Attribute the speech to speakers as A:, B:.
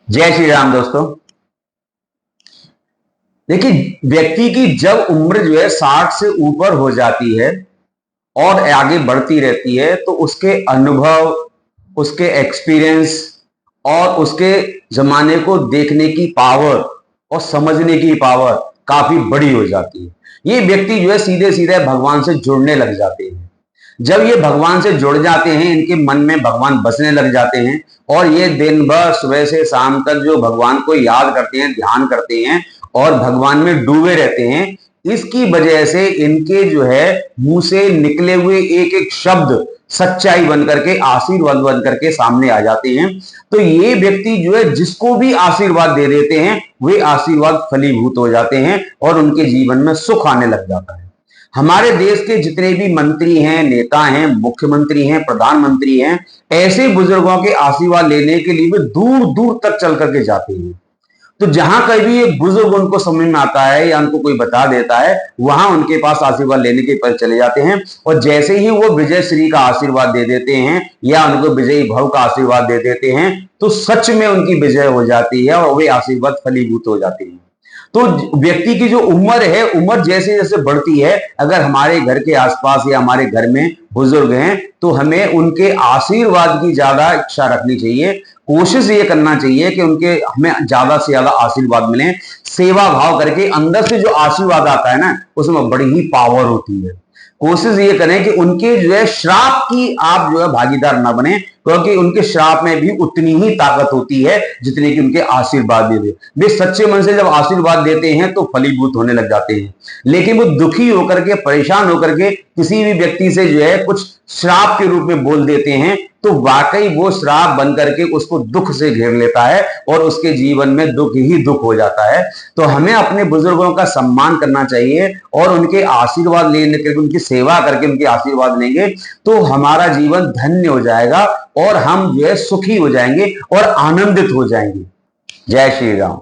A: जय श्री राम दोस्तों। देखिए, व्यक्ति की जब उम्र जो है 60 से ऊपर हो जाती है और आगे बढ़ती रहती है तो उसके अनुभव, उसके एक्सपीरियंस और उसके जमाने को देखने की पावर और समझने की पावर काफी बड़ी हो जाती है। ये व्यक्ति जो है सीधे सीधे भगवान से जुड़ने लग जाते हैं। जब ये भगवान से जुड़ जाते हैं, इनके मन में भगवान बसने लग जाते हैं और ये दिन भर सुबह से शाम तक जो भगवान को याद करते हैं, ध्यान करते हैं और भगवान में डूबे रहते हैं। इसकी वजह से इनके जो है मुंह से निकले हुए एक एक शब्द सच्चाई बन करके, आशीर्वाद बन करके सामने आ जाते हैं। तो ये व्यक्ति जो है जिसको भी आशीर्वाद दे देते हैं, वे आशीर्वाद फलीभूत हो जाते हैं और उनके जीवन में सुख आने लग जाता है। हमारे देश के जितने भी मंत्री हैं, नेता हैं, मुख्यमंत्री हैं, प्रधानमंत्री हैं, ऐसे बुजुर्गों के आशीर्वाद लेने के लिए वे दूर दूर तक चल करके जाते हैं। तो जहां कभी एक बुजुर्ग उनको समझ में आता है या उनको कोई बता देता है, वहां उनके पास आशीर्वाद लेने के पर चले जाते हैं और जैसे ही वो विजय श्री का आशीर्वाद दे देते हैं या उनको विजयी भव का आशीर्वाद दे देते हैं, तो सच में उनकी विजय हो जाती है और वे आशीर्वाद फलीभूत हो जाते हैं। तो व्यक्ति की जो उम्र है, उम्र जैसे जैसे बढ़ती है, अगर हमारे घर के आसपास या हमारे घर में बुजुर्ग हैं तो हमें उनके आशीर्वाद की ज्यादा इच्छा रखनी चाहिए। कोशिश ये करना चाहिए कि उनके हमें ज्यादा से ज्यादा आशीर्वाद मिले। सेवा भाव करके अंदर से जो आशीर्वाद आता है ना, उसमें बड़ी ही पावर होती है। कोशिश ये करें कि उनके जो है श्राप की आप जो है भागीदार ना बने, क्योंकि उनके श्राप में भी उतनी ही ताकत होती है जितनी कि उनके आशीर्वाद दे दे। वे सच्चे मन से जब आशीर्वाद देते हैं तो फलीभूत होने लग जाते हैं। लेकिन वो दुखी होकर के, परेशान होकर के किसी भी व्यक्ति से जो है कुछ श्राप के रूप में बोल देते हैं, तो वाकई वो श्राप बन करके उसको दुख से घेर लेता है और उसके जीवन में दुख ही दुख हो जाता है। तो हमें अपने बुजुर्गों का सम्मान करना चाहिए और उनके आशीर्वाद लेने के, उनकी सेवा करके उनके आशीर्वाद लेंगे तो हमारा जीवन धन्य हो जाएगा और हम जो है सुखी हो जाएंगे और आनंदित हो जाएंगे। जय श्री राम।